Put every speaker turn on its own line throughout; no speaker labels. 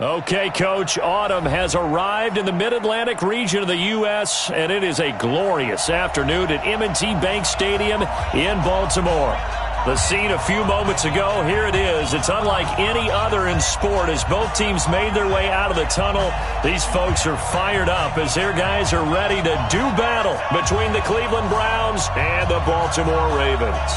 Okay, Coach, autumn has arrived in the Mid-Atlantic region of the U.S., and it is a glorious afternoon at M&T Bank Stadium in Baltimore. The scene a few moments ago, here it is. It's unlike any other in sport as both teams made their way out of the tunnel. These folks are fired up as their guys are ready to do battle between the Cleveland Browns and the Baltimore Ravens.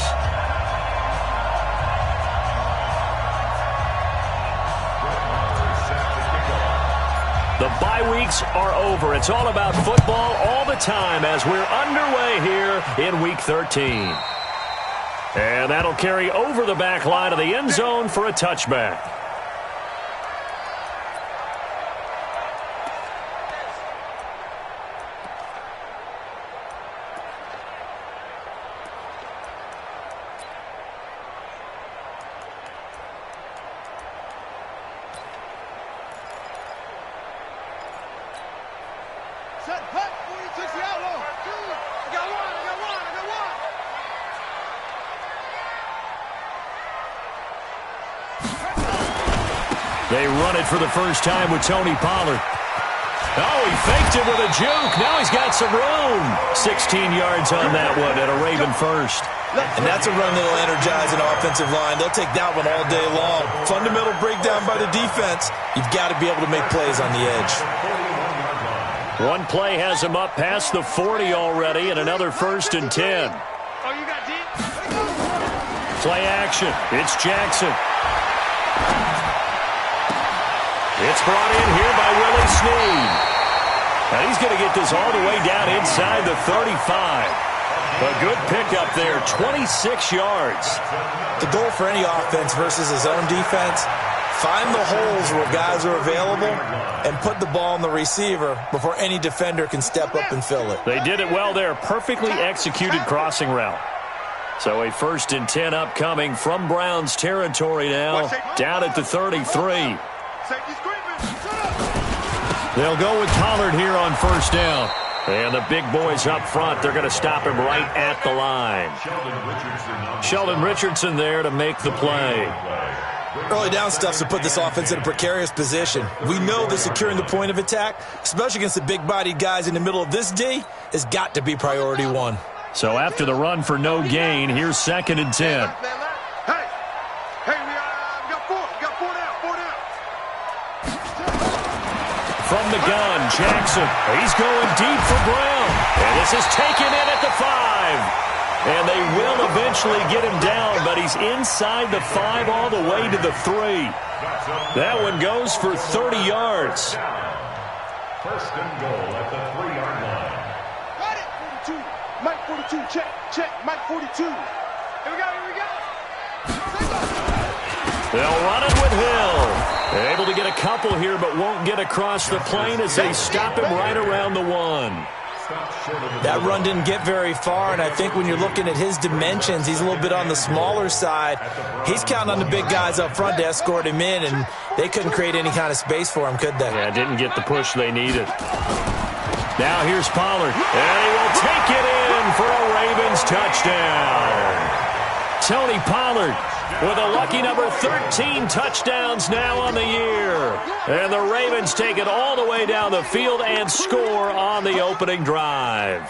The bye weeks are over. It's all about football all the time as we're underway here in Week 13. And that'll carry over the back line of the end zone for a touchback. They run it for the first time with Tony Pollard. Oh, he faked it with a juke. Now he's got some room. 16 yards on that one and a Raven first.
And that's a run that'll energize an offensive line. They'll take that one all day long. Fundamental breakdown by the defense. You've got to be able to make plays on the edge.
One play has him up past the 40 already and another 1st and 10. Play action. It's Jackson. It's brought in here by Willie Snead. And he's going to get this all the way down inside the 35. A good pickup there, 26 yards.
The goal for any offense versus his own defense, find the holes where guys are available and put the ball on the receiver before any defender can step up and fill it.
They did it well there. Perfectly executed crossing route. So a 1st and 10 upcoming from Browns territory now, down at the 33. They'll go with Pollard here on 1st down. And the big boys up front, they're going to stop him right at the line. Sheldon Richardson there to make the play.
Early down stuff to put this offense in a precarious position. We know that securing the point of attack, especially against the big-bodied guys in the middle of this D, has got to be priority one.
So after the run for no gain, here's 2nd and 10. From the gun, Jackson. He's going deep for Brown. And this is taken in at the 5. And they will eventually get him down, but he's inside the 5 all the way to the 3. That one goes for 30 yards.
1st and goal at the 3-yard line.
Got it. 42. Mike 42. Check. Mike 42. Here we go.
They'll run it with Hill. Able to get a couple here, but won't get across the plane as they stop him right around the 1.
That run didn't get very far, and I think when you're looking at his dimensions, he's a little bit on the smaller side. He's counting on the big guys up front to escort him in, and they couldn't create any kind of space for him, could they?
Yeah, didn't get the push they needed. Now here's Pollard, and he will take it in for a Ravens touchdown. Tony Pollard with a lucky number 13 touchdowns now on the year. And the Ravens take it all the way down the field and score on the opening drive.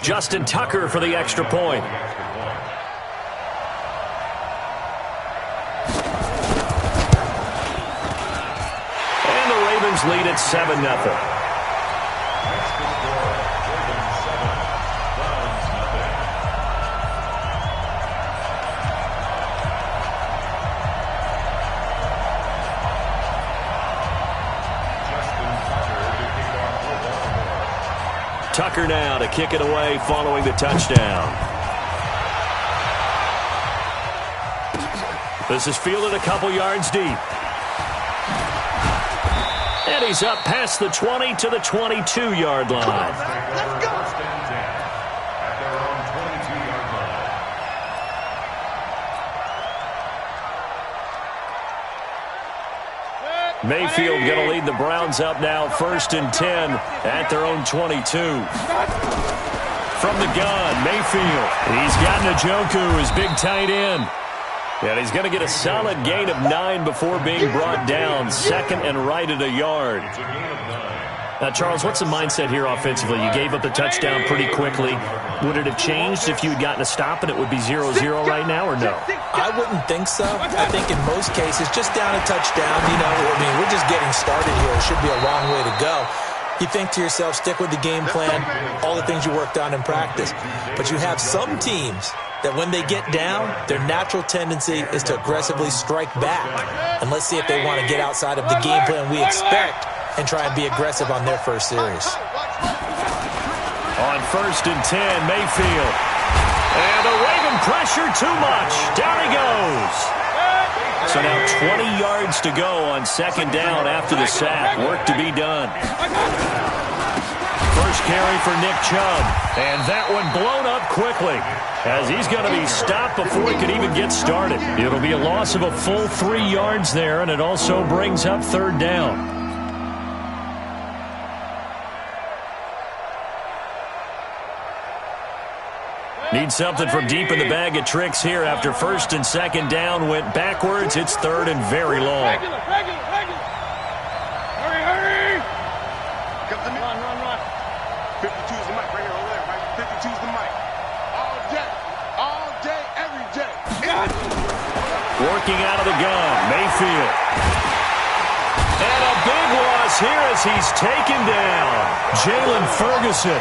Justin Tucker for the extra point. And the Ravens lead at 7-0. Tucker now to kick it away following the touchdown. This is fielded a couple yards deep. And he's up past the 20 to the 22-yard line.
Let's go.
At their own 22-yard line.
Mayfield going to lead the Browns up now, 1st and 10 at their own 22. From the gun, Mayfield. He's got Njoku, his big tight end. And he's going to get a solid gain of 9 before being brought down. Second and right at a yard. Now, Charles, what's the mindset here offensively? You gave up the touchdown pretty quickly. Would it have changed if you had gotten a stop and it would be 0-0 right now, or no?
I wouldn't think so. I think in most cases, just down a touchdown, you know, I mean, we're just getting started here. It should be a long way to go. You think to yourself, stick with the game plan, all the things you worked on in practice. But you have some teams that when they get down, their natural tendency is to aggressively strike back. And let's see if they want to get outside of the game plan we expect and try and be aggressive on their first series.
On 1st and 10, Mayfield. And the Raven pressure too much. Down he goes. So now 20 yards to go on 2nd down after the sack. Work to be done. First carry for Nick Chubb. And that one blown up quickly, as he's going to be stopped before he could even get started. It'll be a loss of a full 3 yards there, and it also brings up 3rd down. Need something from deep in the bag of tricks here after 1st and 2nd down went backwards. It's 3rd and very long.
Hurry. Run. 52's the mic right here over there, right? 52's the mic. All day, every day.
Working out of the gun, Mayfield. And a big loss here as he's taken down. Jalen Ferguson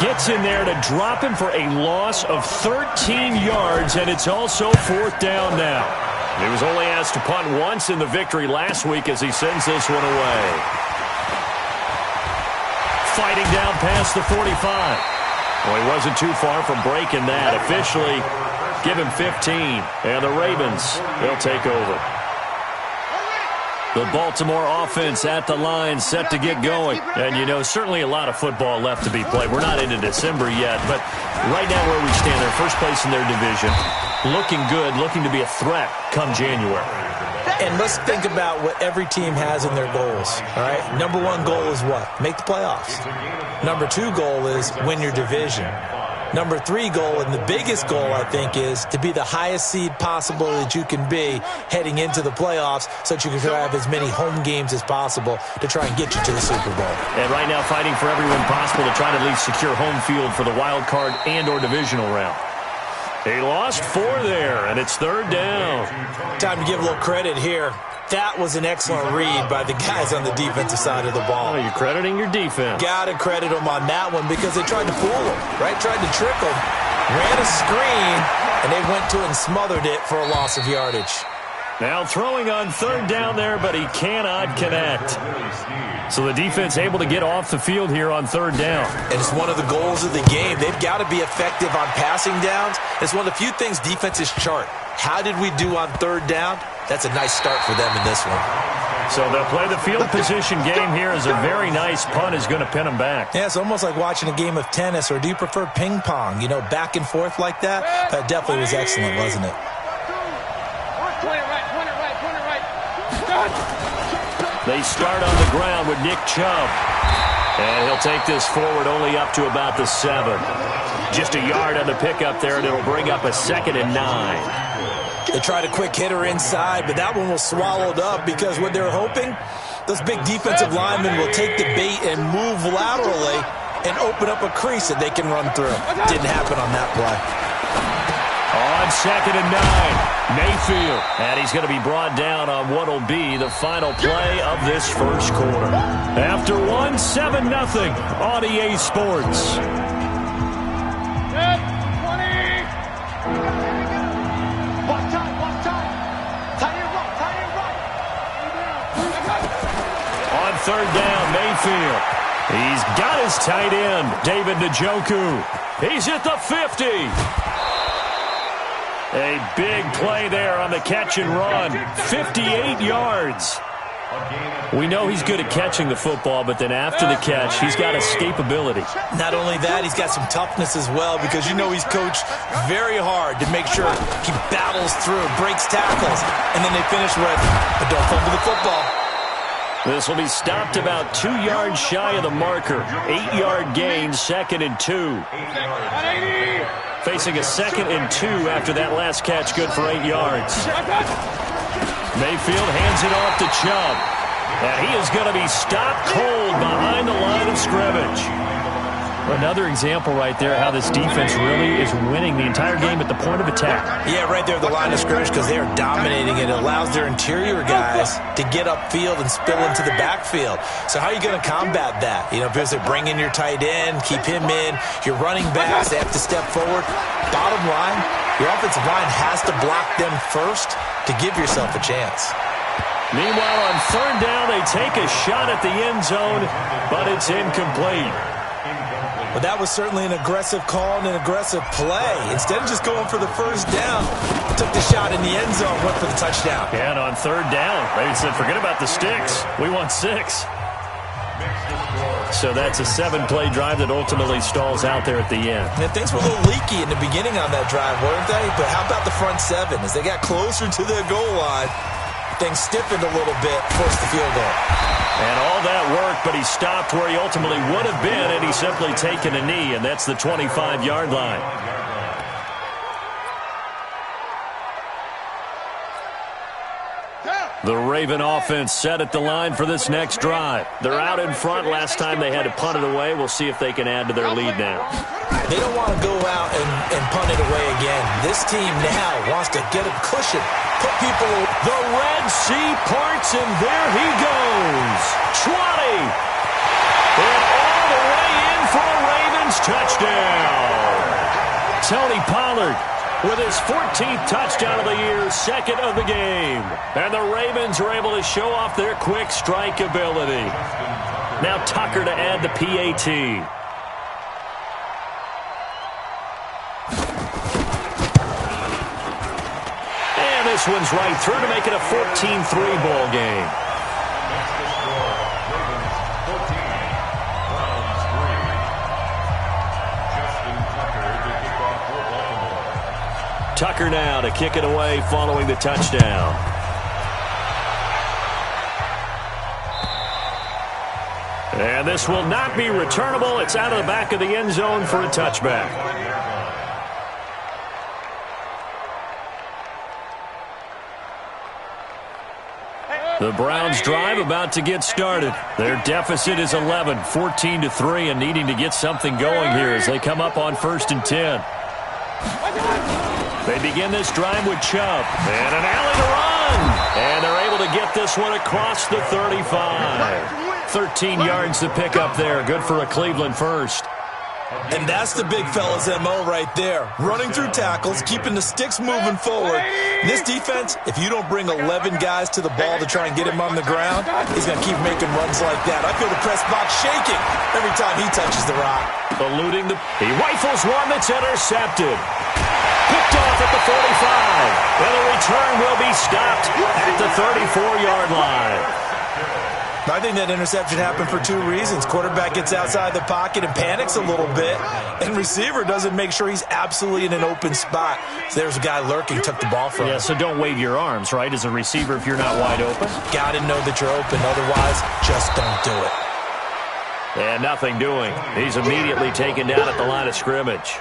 gets in there to drop him for a loss of 13 yards, and it's also 4th down now. He was only asked to punt once in the victory last week as he sends this one away. Fighting down past the 45. Well, he wasn't too far from breaking that. Officially, give him 15, and the Ravens, they'll take over. The Baltimore offense at the line, set to get going. And, you know, certainly a lot of football left to be played. We're not into December yet, but right now where we stand, they're first place in their division. Looking good, looking to be a threat come January.
And let's think about what every team has in their goals, all right? Number 1 goal is what? Make the playoffs. Number 2 goal is win your division. Number 3 goal, and the biggest goal, I think, is to be the highest seed possible that you can be heading into the playoffs so that you can have as many home games as possible to try and get you to the Super Bowl.
And right now fighting for everyone possible to try to at least secure home field for the wild card and or divisional round. He lost 4 there, and it's 3rd down.
Time to give a little credit here. That was an excellent read by the guys on the defensive side of the ball.
Oh, you're crediting your defense.
Got to credit them on that one because they tried to fool him, right? Tried to trick him, ran a screen, and they went to it and smothered it for a loss of yardage.
Now throwing on 3rd down there, but he cannot connect. So the defense able to get off the field here on 3rd down.
And it's one of the goals of the game. They've got to be effective on passing downs. It's one of the few things defenses chart. How did we do on 3rd down? That's a nice start for them in this one.
So they'll play the field position game here as a very nice punt is going to pin them back.
Yeah, it's almost like watching a game of tennis, or do you prefer ping pong? You know, back and forth like that? That definitely was excellent, wasn't it?
They start on the ground with Nick Chubb. And he'll take this forward only up to about the 7. Just a yard on the pickup there, and it'll bring up a 2nd and 9.
They tried a quick hitter inside, but that one was swallowed up because what they're hoping, those big defensive linemen will take the bait and move laterally and open up a crease that they can run through. Didn't happen on that play.
On 2nd and 9, Mayfield. And he's going to be brought down on what will be the final play of this first quarter. After 1, 7-0 on EA Sports. On 3rd down, Mayfield. He's got his tight end, David Njoku. He's at the 50. A big play there on the catch and run. 58 yards. We know he's good at catching the football, but then after the catch, he's got escapability.
Not only that, he's got some toughness as well, because you know he's coached very hard to make sure he battles through, breaks tackles, and then they finish with, but don't fumble the football.
This will be stopped about 2 yards shy of the marker. 8-yard gain, 2nd and 2. Facing a 2nd and 2 after that last catch, good for 8 yards. Mayfield hands it off to Chubb. And he is going to be stopped cold behind the line of scrimmage. Another example right there how this defense really is winning the entire game at the point of attack. Yeah, right there at the line of scrimmage because they are dominating it. It allows their interior guys to get upfield and spill into the backfield. So how are you going to combat that? You know, because they bring in your tight end, keep him in. Your running backs, they have to step forward. Bottom line, your offensive line has to block them first to give yourself a chance. Meanwhile, on 3rd down, they take a shot at the end zone, but it's incomplete. Well, that was certainly an aggressive call and an aggressive play. Instead of just going for the 1st down, took the shot in the end zone, went for the touchdown. And on 3rd down, they said, forget about the sticks. We want 6. So that's a 7-play drive that ultimately stalls out there at the end. And things were a little leaky in the beginning on that drive, weren't they? But how about the front 7? As they got closer to the goal line, things stiffened a little bit, forced the field goal. And all that worked, but he stopped where he ultimately would have been, and he's simply taken a knee, and that's the 25-yard line. The Raven offense set at the line for this next drive. They're out in front. Last time they had to punt it away. We'll see if they can add to their lead now. They don't want to go out and punt it away again. This team now wants to get a cushion. Put people. The Red Sea parts, and there he goes. 20. And all the way in for a Ravens touchdown. Tony Pollard with his 14th touchdown of the year, 2nd of the game. And the Ravens are able to show off their quick strike ability. Now Tucker to add the PAT. And this one's right through to make it a 14-3 ball game. Tucker now to kick it away following the touchdown. And this will not be returnable. It's out of the back of the end zone for a touchback. The Browns drive about to get started. Their deficit is 11, 14-3, and needing to get something going here as they come up on 1st and 10. They begin this drive with Chubb. And an alley to run. And they're able to get this one across the 35. 13 yards to pick up there. Good for a Cleveland first. And that's the big fella's MO right there. Running through tackles, keeping the sticks moving forward. This defense, if you don't bring 11 guys to the ball to try and get him on the ground, he's going to keep making runs like that. I feel the press box shaking every time he touches the rock. Eluding the... He rifles one that's intercepted. Picked off at the 45. And the return will be stopped at the 34-yard line. I think that interception happened for 2 reasons. Quarterback gets outside the pocket and panics a little bit, and receiver doesn't make sure he's absolutely in an open spot. So there's a guy lurking, took the ball from him. Yeah, so don't wave your arms, right, as a receiver if you're not wide open? Got to know that you're open. Otherwise, just don't do it. And nothing doing. He's immediately taken down at the line of scrimmage.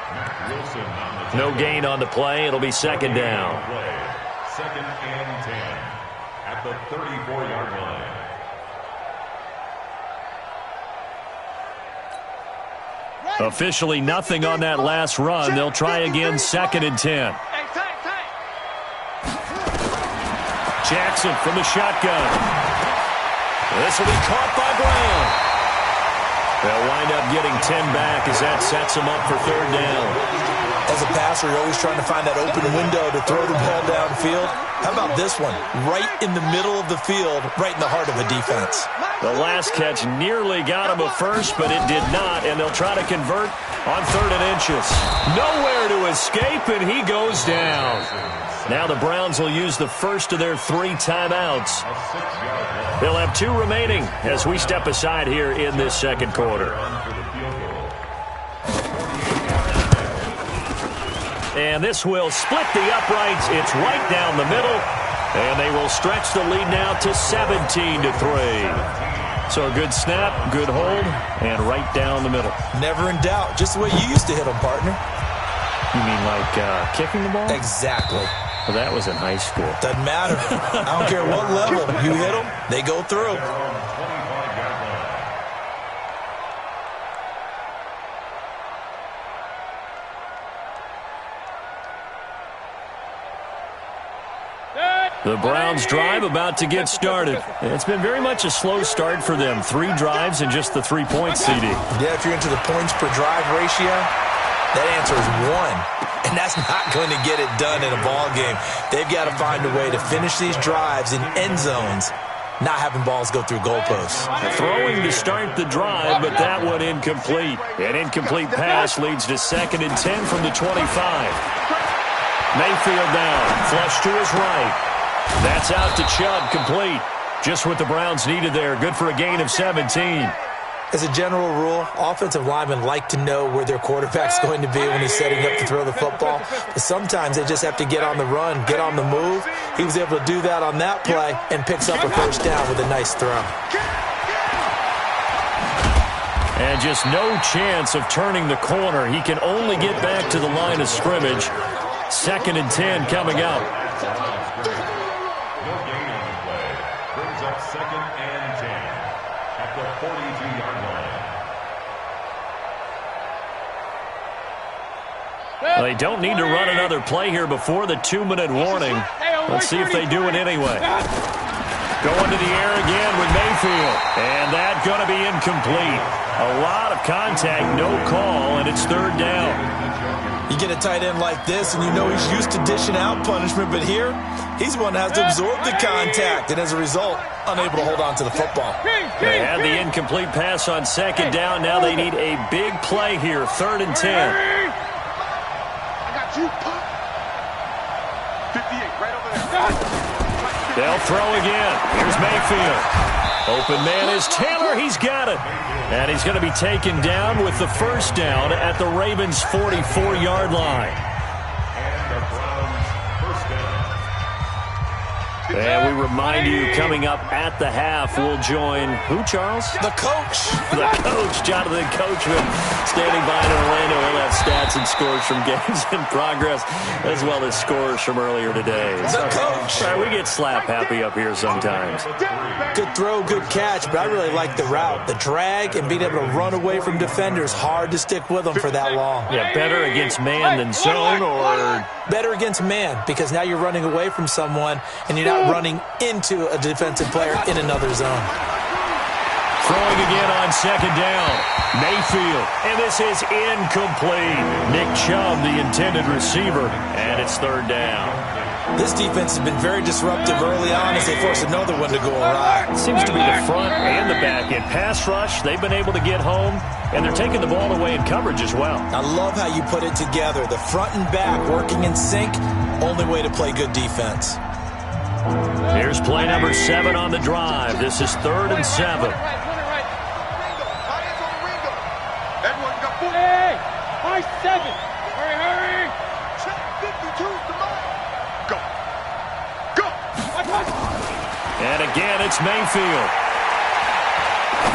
No gain on the play. It'll be 2nd down.
2nd and 10 at the 34-yard line.
Officially nothing on that last run. They'll try again, 2nd and 10. Jackson from the shotgun. This will be caught by Brown. They'll wind up getting 10 back as that sets them up for 3rd down. As a passer, you're always trying to find that open window to throw the ball downfield. How about this one? Right in the middle of the field, right in the heart of a defense. The last catch nearly got him a first, but it did not, and they'll try to convert on 3rd and inches. Nowhere to escape, and he goes down. Now the Browns will use the first of their 3 timeouts. They'll have 2 remaining as we step aside here in this 2nd quarter. And this will split the uprights. It's right down the middle. And they will stretch the lead now to 17-3. So a good snap, good hold, and right down the middle.
Never in doubt. Just the way you used to hit them, partner.
You mean like kicking the ball?
Exactly.
Well, that was in high school.
Doesn't matter. I don't care what level. You hit them, they go through.
The Browns drive about to get started. It's been very much a slow start for them. 3 drives and just the 3 points, CD.
Yeah, if you're into the points per drive ratio, that answer is 1. And that's not going to get it done in a ball game. They've got to find a way to finish these drives in end zones, not having balls go through goalposts.
Throwing to start the drive, but that one incomplete. An incomplete pass leads to 2nd and 10 from the 25. Mayfield down, flush to his right. That's out to Chubb, complete. Just what the Browns needed there. Good for a gain of 17.
As a general rule, offensive linemen like to know where their quarterback's going to be when he's setting up to throw the football. But sometimes they just have to get on the run, get on the move. He was able to do that on that play and picks up a first down with a nice throw.
And just no chance of turning the corner. He can only get back to the line of scrimmage. 2nd and 10 coming up. They don't need to run another play here before the 2-minute warning. Let's see if they do it anyway. Going to the air again with Mayfield. And that's going to be incomplete. A lot of contact, no call, and it's 3rd down.
You get a tight end like this, and you know he's used to dishing out punishment, but here, he's one that has to absorb the contact, and as a result, unable to hold on to the football.
They had the incomplete pass on 2nd down. Now they need a big play here, 3rd and 10. They'll throw again. Here's Mayfield. Open man is Taylor. He's got it. And he's going to be taken down with the first down at the Ravens' 44-yard line. And we remind you, coming up at the half, we'll join who, Charles?
The coach.
The coach, Jonathan Coachman, standing by in Orlando. He'll have stats and scores from games in progress, as well as scores from earlier today.
The coach.
We get slap happy up here sometimes.
Good throw, good catch, but I really like the route. The drag and being able to run away from defenders, hard to stick with them for that long.
Yeah, better against man than zone, or
better against man, because now you're running away from someone and you're not running into a defensive player in another zone.
Throwing again on 2nd down. Mayfield, and this is incomplete. Nick Chubb, the intended receiver, and it's 3rd down.
This defense has been very disruptive early on as they force another one to go awry.
It seems to be the front and the back end. Pass rush, they've been able to get home, and they're taking the ball away in coverage as well.
I love how you put it together. The front and back working in sync, only way to play good defense.
Here's play number 7 on the drive. This is 3rd and 7.
Hey, 7. Hurry. Check 52's the mark. Go.
And again, it's Mayfield.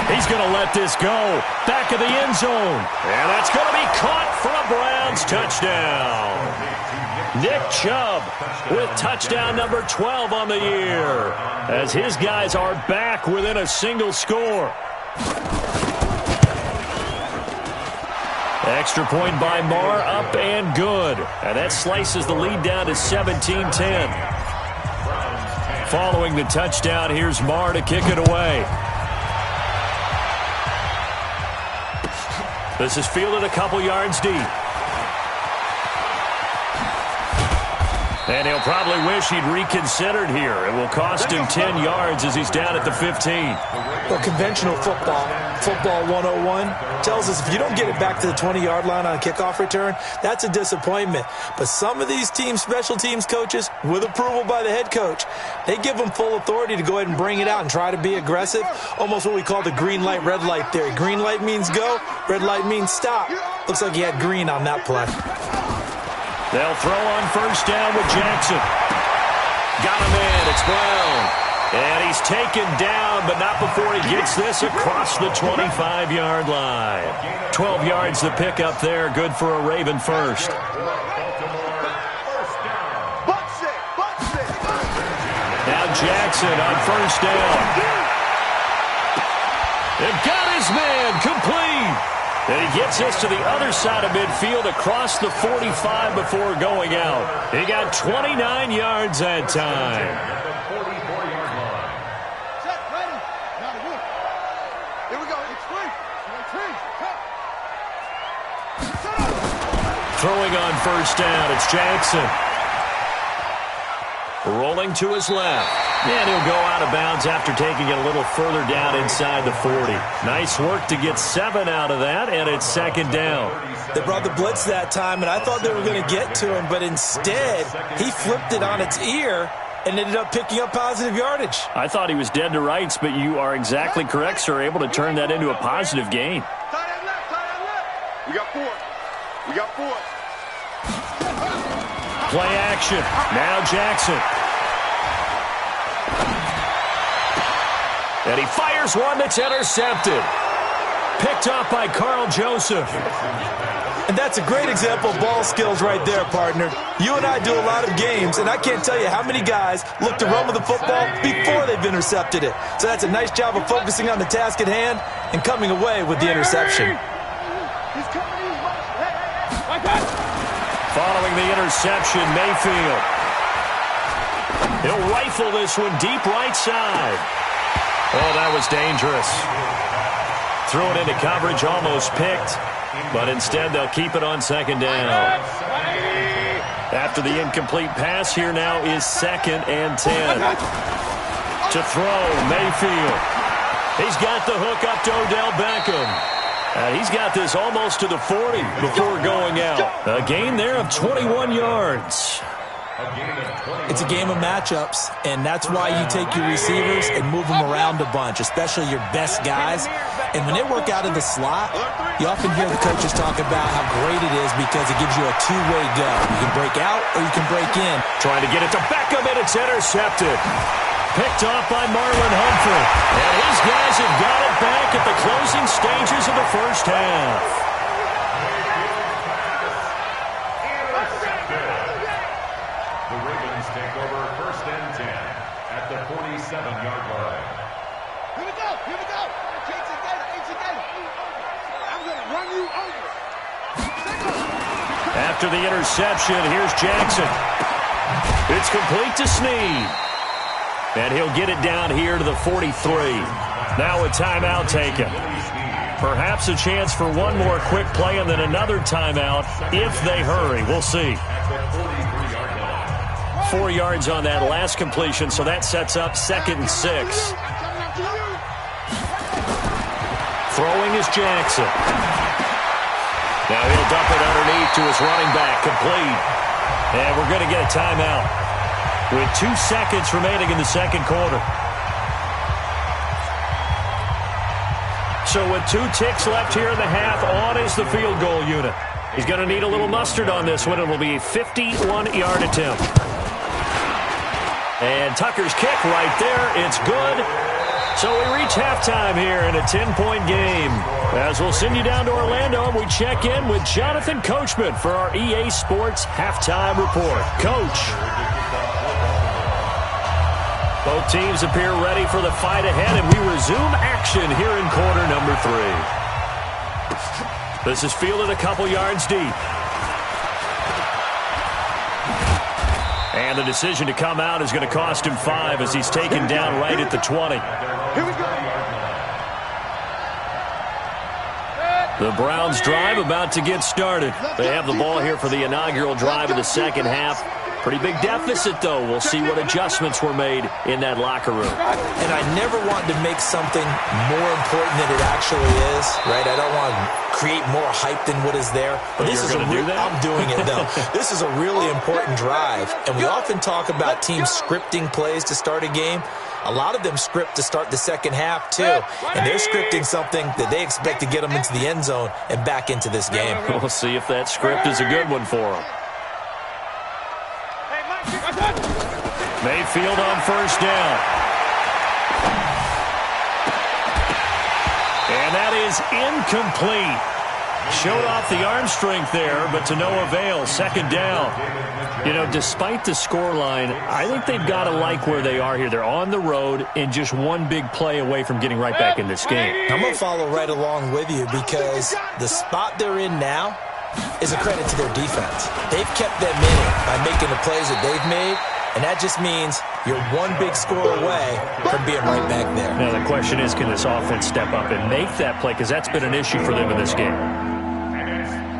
He's going to let this go. Back of the end zone. And that's going to be caught for a Browns touchdown. Nick Chubb with touchdown number 12 on the year, as his guys are back within a single score. Extra point by Marr, up and good. And that slices the lead down to 17-10. Following the touchdown, here's Marr to kick it away. This is fielded a couple yards deep. And he'll probably wish he'd reconsidered here. It will cost him 10 yards as he's down at the 15.
Well, conventional football 101, tells us if you don't get it back to the 20-yard line on a kickoff return, that's a disappointment. But some of these team special teams coaches, with approval by the head coach, they give them full authority to go ahead and bring it out and try to be aggressive, almost what we call the green light, red light theory. Green light means go, red light means stop. Looks like he had green on that play.
They'll throw on first down with Jackson. Got him in, and it's Brown. And he's taken down, but not before he gets this across the 25-yard line. 12 yards to pick up there. Good for a Raven first. Now Jackson on first down. They've got his man complete. And he gets us to the other side of midfield across the 45 before going out. He got 29 yards that time. Throwing on first down, it's Jackson. Rolling to his left. And he'll go out of bounds after taking it a little further down inside the 40. Nice work to get 7 out of that, and it's second down.
They brought the blitz that time, and I thought they were going to get to him, but instead he flipped it on its ear and ended up picking up positive yardage.
I thought he was dead to rights, but you are exactly correct, sir. Able to turn that into a positive gain.
We got 4. We got 4.
Play action. Now Jackson. And he fires one that's intercepted. Picked up by Carl Joseph.
And that's a great example of ball skills right there, partner. You and I do a lot of games, and I can't tell you how many guys look to run with the football before they've intercepted it. So that's a nice job of focusing on the task at hand and coming away with the interception.
Following the interception, Mayfield. He'll rifle this one deep right side. Oh, that was dangerous. Threw it into coverage, almost picked. But instead, they'll keep it on second down. After the incomplete pass, here now is 2nd and 10. To throw, Mayfield. He's got the hook up to Odell Beckham. He's got this almost to the 40 before going out. A gain there of 21 yards.
It's a game of matchups, and that's why you take your receivers and move them around a bunch, especially your best guys. And when they work out of the slot, you often hear the coaches talk about how great it is because it gives you a two-way go. You can break out or you can break in.
Trying to get it to Beckham, and it's intercepted. Picked off by Marlon Humphrey. And his guys have got it back at the closing stages of the first half.
Take over 1st and 10 at the 47-yard line.
Here we go. Here we go. I'm going to run you over.
After the interception, here's Jackson. It's complete to Snead. And he'll get it down here to the 43. Now a timeout taken. Perhaps a chance for one more quick play and then another timeout if they hurry. We'll see. 4 yards on that last completion, so that sets up 2nd and 6. Throwing is Jackson. Now he'll dump it underneath to his running back, complete. And we're going to get a timeout with 2 seconds remaining in the second quarter. So with 2 ticks left here in the half, on is the field goal unit. He's going to need a little mustard on this one. It will be a 51-yard attempt. And Tucker's kick right there. It's good. So we reach halftime here in a 10-point game. As we'll send you down to Orlando, and we check in with Jonathan Coachman for our EA Sports Halftime Report. Coach. Both teams appear ready for the fight ahead, and we resume action here in quarter number 3. This is fielded a couple yards deep. And the decision to come out is going to cost him 5 as he's taken down right at the 20.
Here we go.
The Browns drive about to get started. They have the ball here for the inaugural drive of the second half. Pretty big deficit, though. We'll see what adjustments were made in that locker room.
And I never want to make something more important than it actually is, right? I don't want to create more hype than what is there. But this is I'm doing it, though. This is a really important drive. And we often talk about teams scripting plays to start a game. A lot of them script to start the second half, too. And they're scripting something that they expect to get them into the end zone and back into this game.
We'll see if that script is a good one for them. Mayfield on first down. And that is incomplete. Showed off the arm strength there, but to no avail. Second down. You know, despite the scoreline, I think they've got to like where they are here. They're on the road and just one big play away from getting right back in this game.
I'm going to follow right along with you because the spot they're in now is a credit to their defense. They've kept them in it by making the plays that they've made, and that just means you're one big score away from being right back there.
Now the question is, can this offense step up and make that play? Because that's been an issue for them in this game.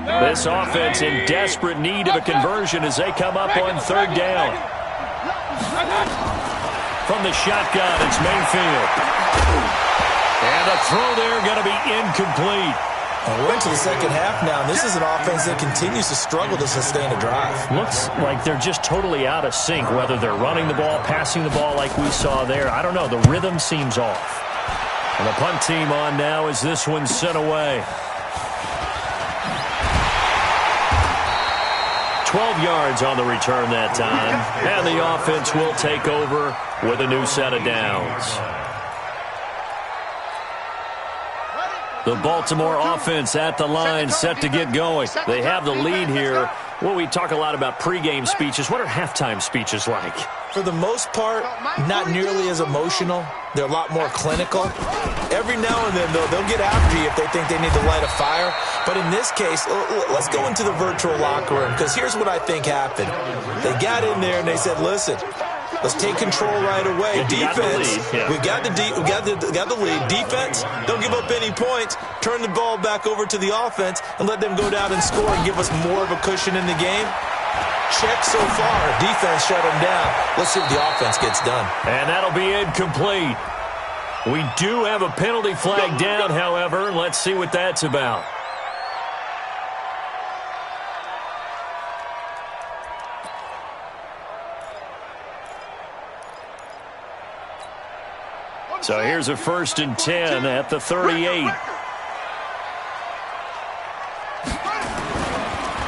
This offense in desperate need of a conversion as they come up on third down. From the shotgun, it's Mayfield. And the throw there going to be incomplete.
And we're into the second half now, and this is an offense that continues to struggle to sustain a drive.
Looks like they're just totally out of sync, whether they're running the ball, passing the ball like we saw there. I don't know. The rhythm seems off. And the punt team on now as this one's sent away. 12 yards on the return that time. And the offense will take over with a new set of downs. The Baltimore offense at the line, set to get going. They have the lead here. Well, we talk a lot about pregame speeches. What are halftime speeches like?
For the most part, not nearly as emotional. They're a lot more clinical. Every now and then, though, they'll get after you if they think they need to light a fire. But in this case, let's go into the virtual locker room, because here's what I think happened. They got in there and they said, listen, let's take control right away. Defense, we got the lead. Defense, don't give up any points. Turn the ball back over to the offense and let them go down and score and give us more of a cushion in the game. Check so far. Defense shut them down. Let's see if the offense gets done.
And that'll be incomplete. We do have a penalty flag down, however. Let's see what that's about. So here's a 1st and 10 at the 38.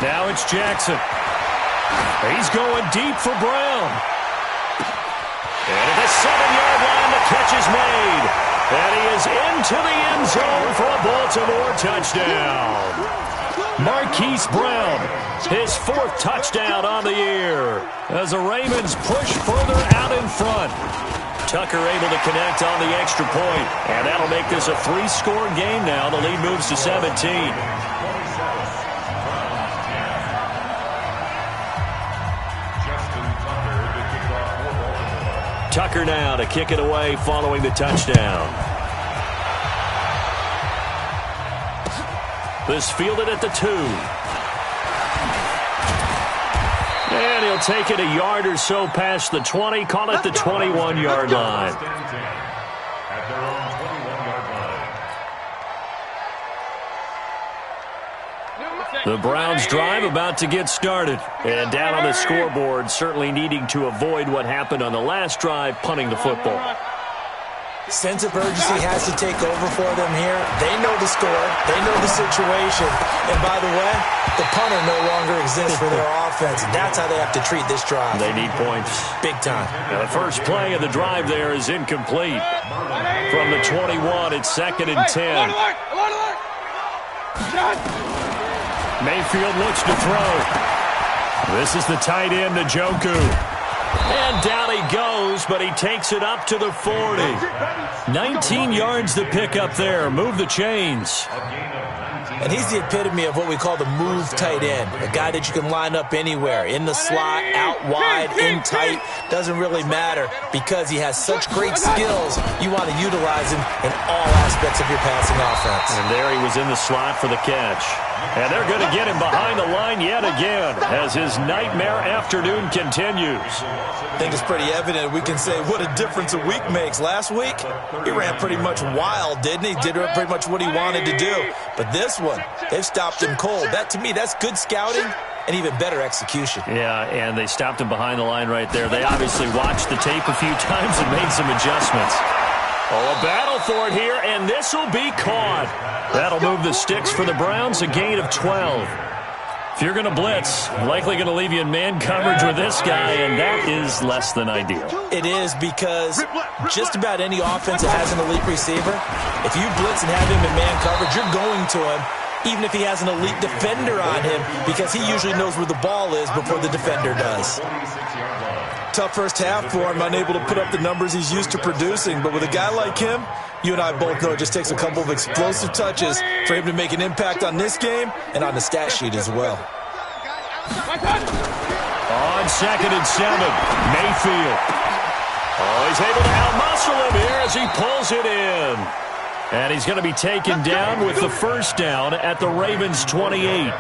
Now it's Jackson. He's going deep for Brown. And at the 7-yard line, the catch is made. And he is into the end zone for a Baltimore touchdown. Marquise Brown, his 4th touchdown on the year, as the Ravens push further out in front. Tucker able to connect on the extra point, and that'll make this a 3-score game now. The lead moves to 17. Tucker now to kick it away following the touchdown. This fielded at the 2. And he'll take it a yard or so past the 20, call it the 21-yard line. The Browns drive about to get started. And down on the scoreboard, certainly needing to avoid what happened on the last drive, punting the football.
Sense of urgency has to take over for them here. They know the score. They know the situation. And by the way, the punter no longer exists for their offense. That's how they have to treat this drive.
They need points.
Big time.
Now the first play of the drive there is incomplete. From the 21, it's 2nd and 10. Mayfield looks to throw. This is the tight end, Njoku. And down he goes, but he takes it up to the 40. 19 yards to pick up there. Move the chains.
And he's the epitome of what we call the move tight end. A guy that you can line up anywhere. In the slot, out wide, in tight. Doesn't really matter because he has such great skills. You want to utilize him in all aspects of your passing offense.
And there he was in the slot for the catch. And they're going to get him behind the line yet again as his nightmare afternoon continues.
I think it's pretty evident. We can say what a difference a week makes. Last week, he ran pretty much wild, didn't he? Did pretty much what he wanted to do. But this one, they've stopped him cold. That, to me, that's good scouting and even better execution.
Yeah, and they stopped him behind the line right there. They obviously watched the tape a few times and made some adjustments. Oh, a battle for it here, and this will be caught. That'll move the sticks for the Browns, a gain of 12. If you're going to blitz, likely going to leave you in man coverage with this guy, and that is less than ideal.
It is, because just about any offense that has an elite receiver, if you blitz and have him in man coverage, you're going to him, even if he has an elite defender on him, because he usually knows where the ball is before the defender does. Tough first half for him, unable to put up the numbers he's used to producing, but with a guy like him, you and I both know it just takes a couple of explosive touches for him to make an impact on this game and on the stat sheet as well.
On 2nd and 7, Mayfield. Oh, he's able to outmuscle him here as he pulls it in. And he's going to be taken down with the first down at the Ravens' 28.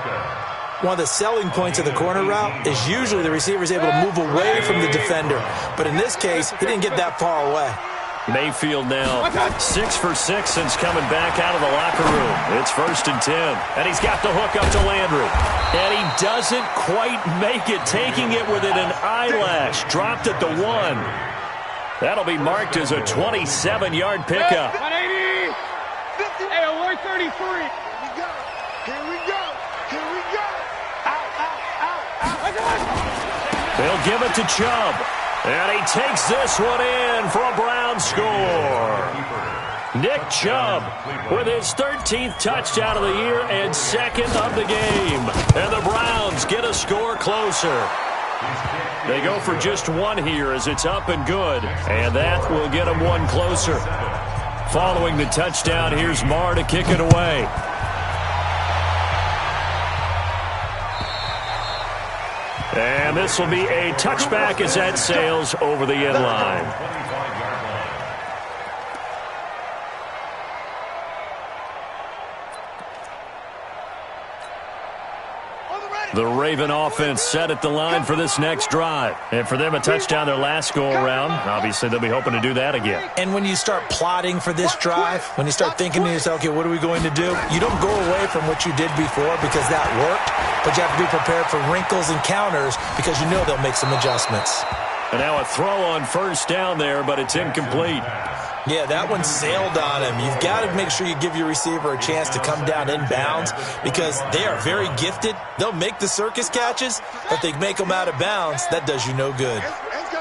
One of the selling points of the corner route is usually the receiver is able to move away from the defender. But in this case, he didn't get that far away.
Mayfield now 6 for 6 since coming back out of the locker room. It's 1st and 10. And he's got the hook up to Landry. And he doesn't quite make it, taking it within an eyelash. Dropped at the 1. That'll be marked as a 27-yard pickup.
180. Hey, alert 33. Here we go. Here we go. Here we go.
They'll give it to Chubb. And he takes this one in for a Browns score. Nick Chubb with his 13th touchdown of the year and 2nd of the game. And the Browns get a score closer. They go for just 1 here as it's up and good. And that will get them 1 closer. Following the touchdown, here's Marr to kick it away. And this will be a touchback as that sails over the end line. The Raven offense set at the line for this next drive. And for them, a touchdown their last go-around. Obviously, they'll be hoping to do that again.
And when you start plotting for this drive, when you start thinking to yourself, okay, what are we going to do? You don't go away from what you did before because that worked, but you have to be prepared for wrinkles and counters because you know they'll make some adjustments.
And now a throw on first down there, but it's incomplete.
Yeah, that one sailed on him. You've got to make sure you give your receiver a chance to come down inbounds because they are very gifted. They'll make the circus catches, but they make them out of bounds. That does you no good.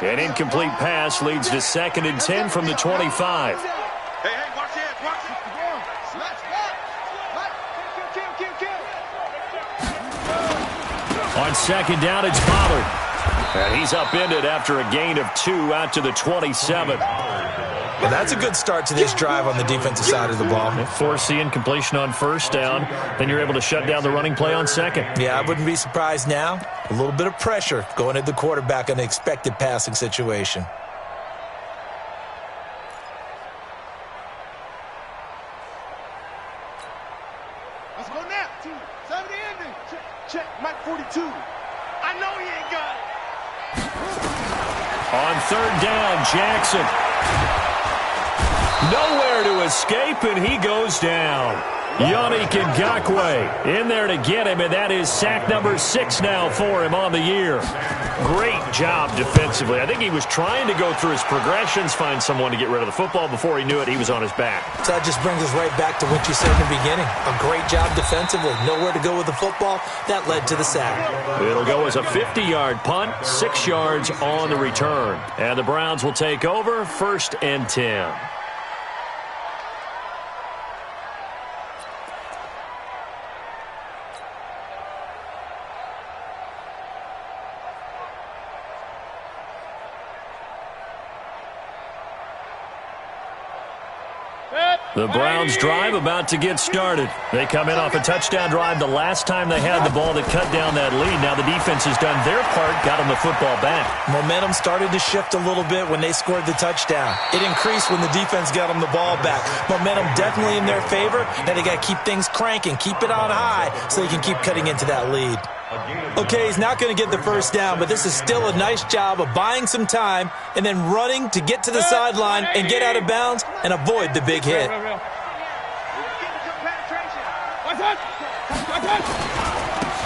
An incomplete pass leads to 2nd and 10 from the 25.
Hey, watch it, watch it.
On 2nd down, it's Pollard. And he's upended after a gain of 2 out to the 27.
Well, that's a good start to this drive on the defensive side of the ball.
Force the incompletion on first down. Then you're able to shut down the running play on 2nd.
Yeah, I wouldn't be surprised now. A little bit of pressure going at the quarterback in an expected passing situation.
Let's go now. 70 ending. Check. Mike 42. I know he ain't got it.
On 3rd down, Jackson. Nowhere to escape, and he goes down. Yannick Ngakoue in there to get him, and that is sack number 6 now for him on the year. Great job defensively. I think he was trying to go through his progressions, find someone to get rid of the football. Before he knew it, he was on his back.
So that just brings us right back to what you said in the beginning. A great job defensively. Nowhere to go with the football. That led to the sack.
It'll go as a 50-yard punt, 6 yards on the return. And the Browns will take over 1st and 10. The Browns drive about to get started. They come in off a touchdown drive the last time they had the ball that cut down that lead. Now the defense has done their part, got them the football back.
Momentum started to shift a little bit when they scored the touchdown. It increased when the defense got them the ball back. Momentum definitely in their favor. Now they got to keep things cranking, keep it on high so they can keep cutting into that lead. Okay, he's not going to get the first down, but this is still a nice job of buying some time and then running to get to the sideline and get out of bounds and avoid the big hit.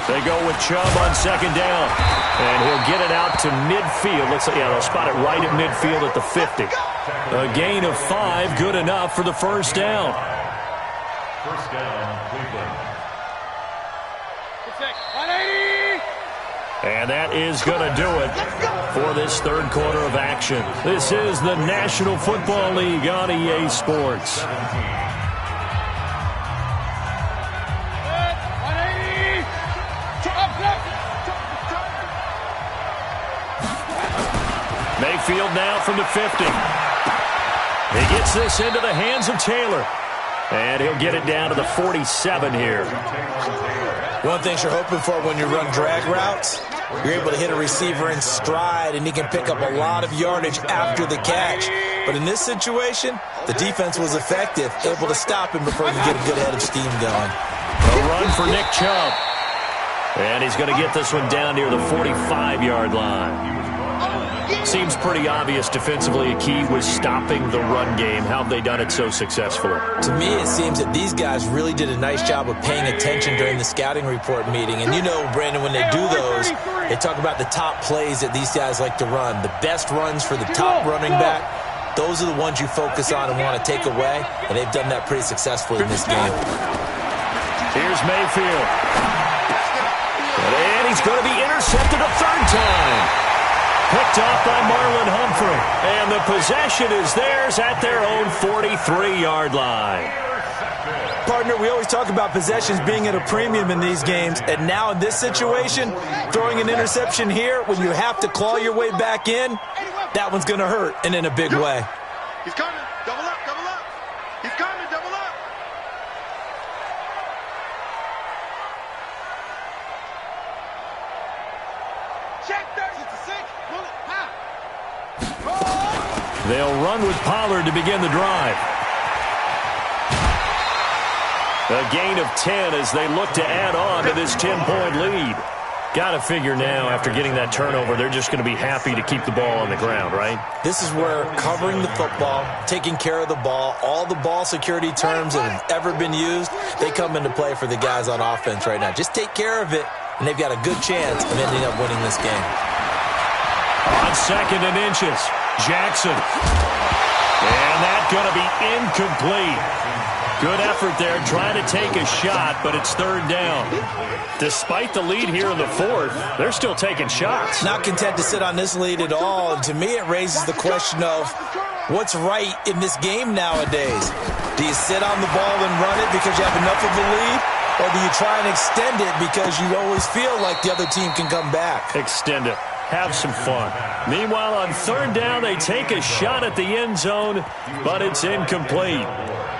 They go with Chubb on 2nd down, and he'll get it out to midfield. Looks like, yeah, they'll spot it right at midfield at the 50. A gain of 5, good enough for the first down.
First down, Cleveland.
And that is going to do it for this third quarter of action. This is the National Football League on EA Sports. Mayfield now from the 50. He gets this into the hands of Taylor. And he'll get it down to the 47 here.
One thing you're hoping for when you run drag routes, you're able to hit a receiver in stride, and he can pick up a lot of yardage after the catch. But in this situation, the defense was effective, able to stop him before he could get a good head of steam going.
A run for Nick Chubb. And he's going to get this one down near the 45-yard line. Seems pretty obvious defensively a key was stopping the run game. How have they done it so successfully?
To me, it seems that these guys really did a nice job of paying attention during the scouting report meeting. And you know, Brandon, when they do those, they talk about the top plays that these guys like to run. The best runs for the top running back, those are the ones you focus on and want to take away. And they've done that pretty successfully in this game.
Here's Mayfield. And he's going to be intercepted a third time. Picked off by Marlon Humphrey. And the possession is theirs at their own 43-yard line.
Partner, we always talk about possessions being at a premium in these games. And now in this situation, throwing an interception here when you have to claw your way back in, that one's going to hurt, and in a big way.
He's coming. Double up, double up. He's coming, double up. Check 36. Pull it.
They'll run with Pollard to begin the drive. A gain of 10 as they look to add on to this 10-point lead. Got to figure now, after getting that turnover, they're just going to be happy to keep the ball on the ground, right?
This is where covering the football, taking care of the ball, all the ball security terms that have ever been used, they come into play for the guys on offense right now. Just take care of it, and they've got a good chance of ending up winning this game.
On 2nd and inches, Jackson. And that's going to be incomplete. Good effort there trying to take a shot, but it's third down. Despite the lead here in the fourth, they're still taking shots.
Not content to sit on this lead at all. And to me, it raises the question of what's right in this game nowadays. Do you sit on the ball and run it because you have enough of a lead? Or do you try and extend it because you always feel like the other team can come back?
Extend it. Have some fun. Meanwhile, on third down, they take a shot at the end zone, but it's incomplete.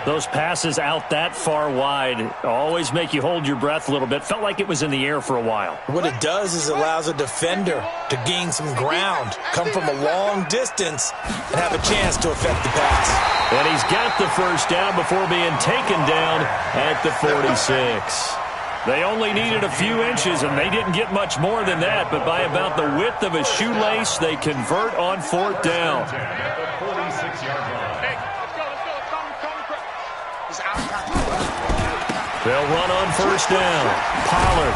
Those passes out that far wide always make you hold your breath a little bit. Felt like it was in the air for a while.
What it does is it allows a defender to gain some ground, come from a long distance, and have a chance to affect the pass.
And he's got the first down before being taken down at the 46. They only needed a few inches, and they didn't get much more than that, but by about the width of a shoelace, they convert on fourth down. They'll run on first down. Pollard.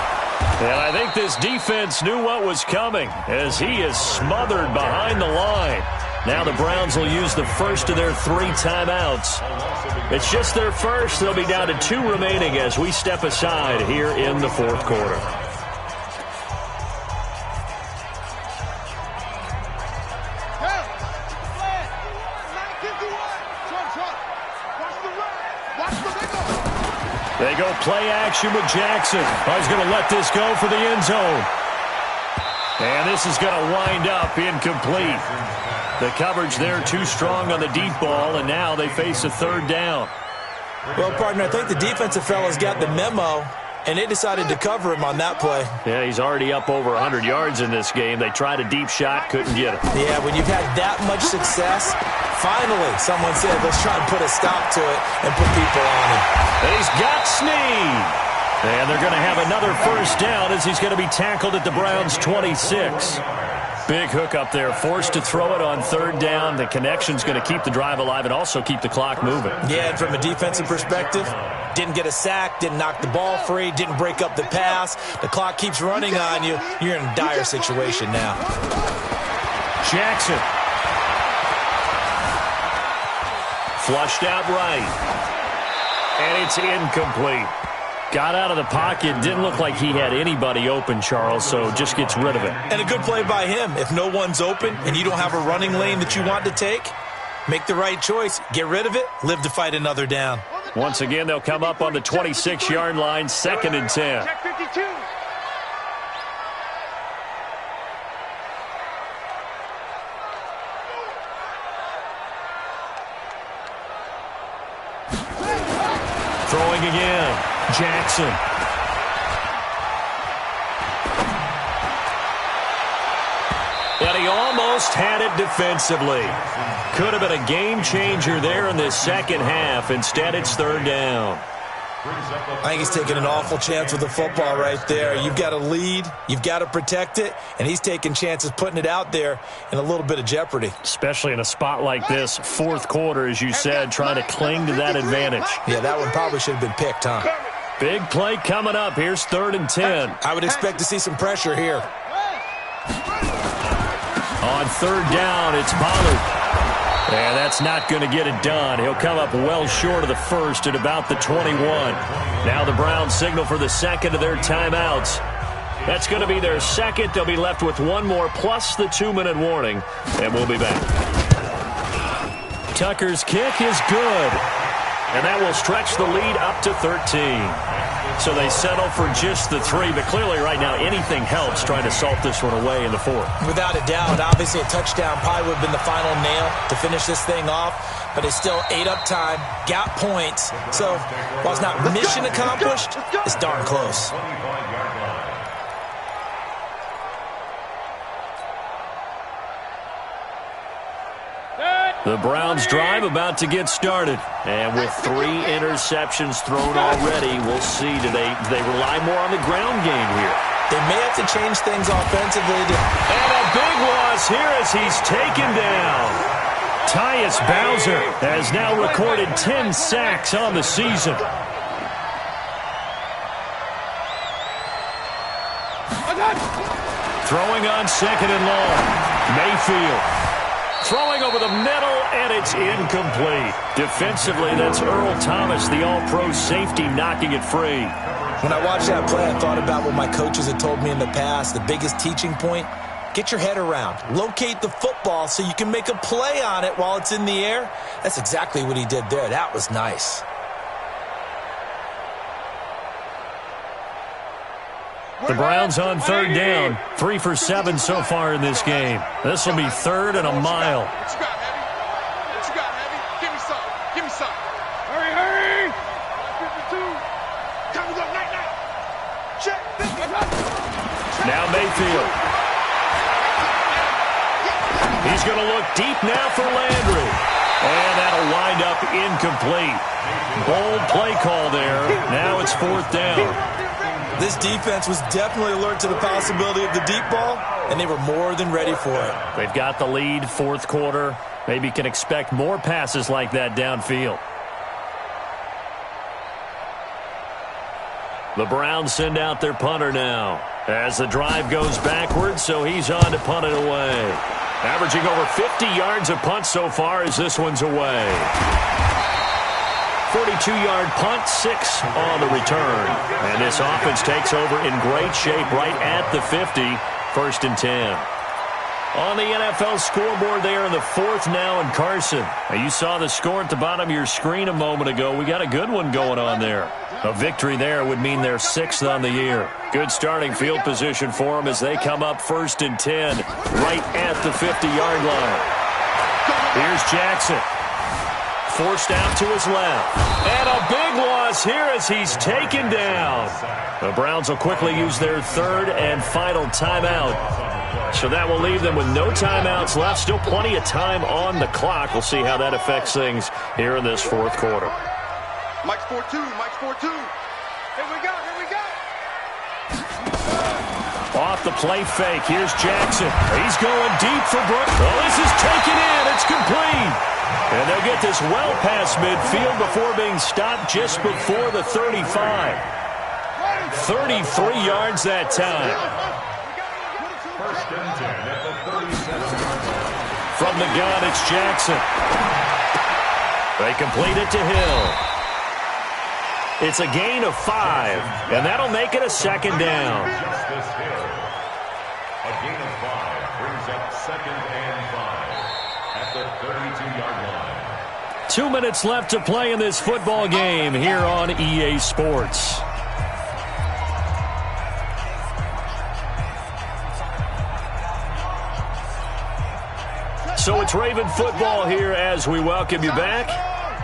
And I think this defense knew what was coming as he is smothered behind the line. Now the Browns will use the first of their 3 timeouts. It's just their first. They'll be down to 2 remaining as we step aside here in the fourth quarter. They go play action with Jackson. He's going to let this go for the end zone. And this is going to wind up incomplete. The coverage there too strong on the deep ball, and now they face a third down.
Well, partner, I think the defensive fellas got the memo, and they decided to cover him on that play.
Yeah, he's already up over 100 yards in this game. They tried a deep shot, couldn't get it.
Yeah, when you've had that much success, finally someone said, let's try and put a stop to it and put people on him.
And he's got Snead. And they're going to have another first down as he's going to be tackled at the Browns' 26. Big hook up there, forced to throw it on third down. The connection's going to keep the drive alive and also keep the clock moving.
Yeah, and from a defensive perspective, didn't get a sack, didn't knock the ball free, didn't break up the pass. The clock keeps running on you. You're in a dire situation now.
Jackson. Flushed out right. And it's incomplete. Got out of the pocket. Didn't look like he had anybody open, Charles, so just gets rid of it.
And a good play by him. If no one's open and you don't have a running lane that you want to take, make the right choice. Get rid of it. Live to fight another down.
Once again, they'll come up on the 26-yard line, 2nd and 10.
Check 52.
Throwing again. Jackson. And he almost had it defensively. Could have been a game changer there in this second half. Instead, it's 3rd down.
I think he's taking an awful chance with the football right there. You've got to lead, you've got to protect it, and he's taking chances putting it out there in a little bit of jeopardy.
Especially in a spot like this, 4th quarter, as you said, trying to cling to that advantage.
Yeah, that one probably should have been picked, huh?
Big play coming up. Here's 3rd and 10.
I would expect to see some pressure here.
On 3rd down, it's Pollard. And that's not going to get it done. He'll come up well short of the first at about the 21. Now the Browns signal for the second of their timeouts. That's going to be their second. They'll be left with one more plus the 2-minute warning. And we'll be back. Tucker's kick is good. And that will stretch the lead up to 13. So they settle for just the 3, but clearly right now anything helps trying to salt this one away in the 4th.
Without a doubt, obviously a touchdown probably would have been the final nail to finish this thing off, but it's still ate up time, got points. So while it's not mission accomplished, it's darn close.
The Browns drive about to get started. And with 3 interceptions thrown already, we'll see. Do they rely more on the ground game here?
They may have to change things offensively.
And a big loss here as he's taken down. Tyus Bowser has now recorded 10 sacks on the season. Throwing on 2nd and long. Mayfield. Throwing over the middle, and it's incomplete. Defensively, that's Earl Thomas, the all-pro safety, knocking it free.
When I watched that play, I thought about what my coaches had told me in the past. The biggest teaching point, get your head around. Locate the football so you can make a play on it while it's in the air. That's exactly what he did there. That was nice.
The Browns on 3rd down. 3 for 7 so far in this game. This will be 3rd and a mile.
What you got, Heavy? What you got, Heavy? Give me some. Give me some. Hurry, hurry. 52. Comes up, night. Check.
Now Mayfield. He's going to look deep now for Landry. And that'll wind up incomplete. Bold play call there. Now it's 4th down.
This defense was definitely alert to the possibility of the deep ball, and they were more than ready for it.
They've got the lead, 4th quarter. Maybe can expect more passes like that downfield. The Browns send out their punter now as the drive goes backwards, so he's on to punt it away. Averaging over 50 yards a punt so far as this one's away. 42-yard punt, 6 on the return. And this offense takes over in great shape right at the 50, 1st and 10. On the NFL scoreboard there in the 4th now in Carson. Now you saw the score at the bottom of your screen a moment ago. We got a good one going on there. A victory there would mean they're 6th on the year. Good starting field position for them as they come up 1st and 10 right at the 50-yard line. Here's Jackson. Forced out to his left. And a big loss here as he's taken down. The Browns will quickly use their 3rd and final timeout. So that will leave them with no timeouts left. Still plenty of time on the clock. We'll see how that affects things here in this 4th quarter.
Mike's 4-2. Mike's 4-2. Here we go. Here we go.
Off the play fake. Here's Jackson. He's going deep for Brooks. Oh, this is taken in. It's complete. And they'll get this well past midfield before being stopped just before the 35. 33 yards that time. From the gun, it's Jackson. They complete it to Hill. It's a gain of 5, and that'll make it a second down.
Justice Hill. A gain of 5 brings up 2nd and 5 at the 32-yard line.
2 minutes left to play in this football game here on EA Sports. So it's Raven football here as we welcome you back.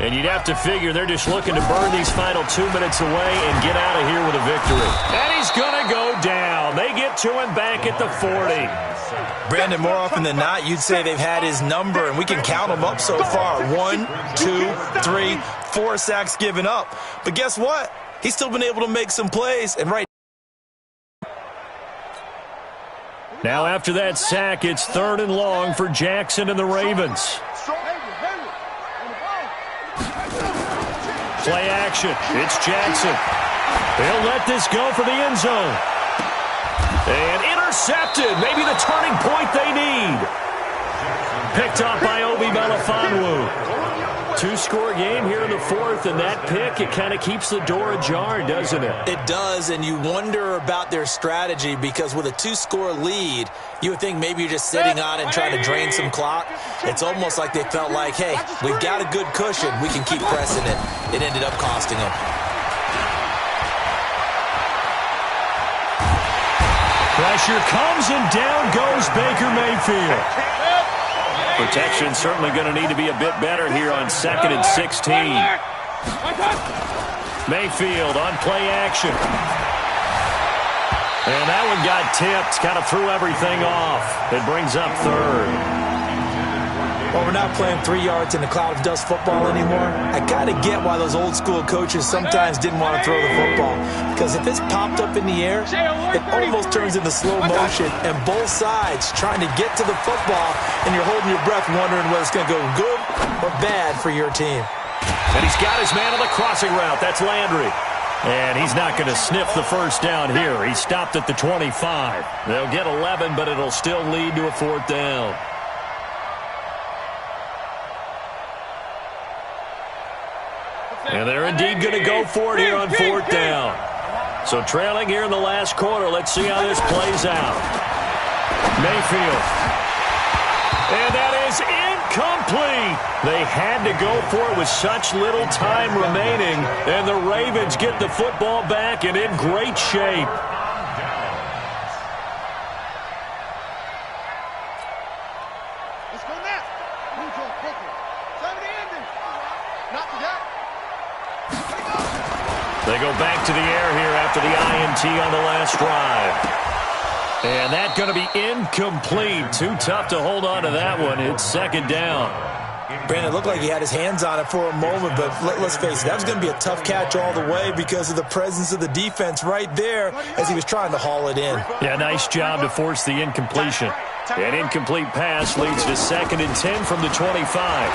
And you'd have to figure they're just looking to burn these final 2 minutes away and get out of here with a victory. And he's going to go down. They get to him back at the 40.
Brandon, more often than not, you'd say they've had his number, and we can count them up so far. 1, 2, 3, 4 sacks given up. But guess what? He's still been able to make some plays. And right
now after that sack, it's 3rd and long for Jackson and the Ravens. Play action. It's Jackson. They'll let this go for the end zone. And intercepted. Maybe the turning point they need. Picked up by Obi Melifonwu. 2-score game here in the 4th, and that pick, it kind of keeps the door ajar, doesn't it?
It does, and you wonder about their strategy because with a 2-score lead, you would think maybe you're just sitting on it and trying to drain some clock. It's almost like they felt like, hey, we've got a good cushion. We can keep pressing it. It ended up costing them.
Pressure comes, and down goes Baker Mayfield. Protection certainly going to need to be a bit better here on 2nd and 16. Mayfield on play action. And that one got tipped, kind of threw everything off. It brings up 3rd.
Well, we're not playing 3 yards in a cloud of dust football anymore. I got to get why those old school coaches sometimes didn't want to throw the football. Because if it's popped up in the air, it almost turns into slow motion. And both sides trying to get to the football, and you're holding your breath wondering whether it's going to go good or bad for your team.
And he's got his man on the crossing route. That's Landry. And he's not going to sniff the first down here. He stopped at the 25. They'll get 11, but it'll still lead to a 4th down. And they're indeed going to go for it here on 4th down. So trailing here in the last quarter. Let's see how this plays out. Mayfield. And that is incomplete. They had to go for it with such little time remaining. And the Ravens get the football back and in great shape.
Let's go now. Move on quickly. Time to end it. Knock it out.
They go back to the air here after the INT on the last drive. And that's going to be incomplete. Too tough to hold on to that one. It's 2nd down.
Brandon, it looked like he had his hands on it for a moment, but let's face it, that was going to be a tough catch all the way because of the presence of the defense right there as he was trying to haul it in.
Yeah, nice job to force the incompletion. An incomplete pass leads to 2nd and 10 from the 25.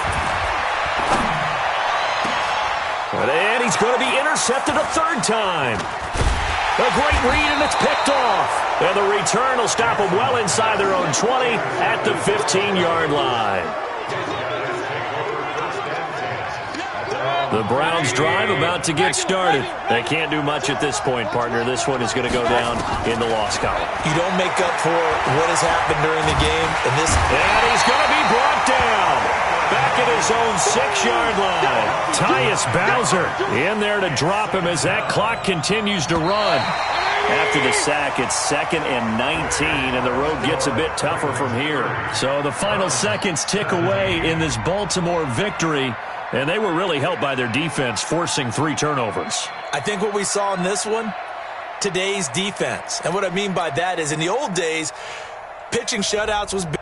And he's going to be intercepted a 3rd time. A great read, and it's picked off. And the return will stop them well inside their own 20 at the 15-yard line. The Browns drive about to get started. They can't do much at this point, partner. This one is going to go down in the loss column.
You don't make up for what has happened during the game.
And he's going to be brought down. Back at his own 6-yard line. Tyus Bowser in there to drop him as that clock continues to run. After the sack, it's 2nd and 19, and the road gets a bit tougher from here. So the final seconds tick away in this Baltimore victory, and they were really helped by their defense, forcing 3 turnovers.
I think what we saw in this one, today's defense. And what I mean by that is in the old days, pitching shutouts was big.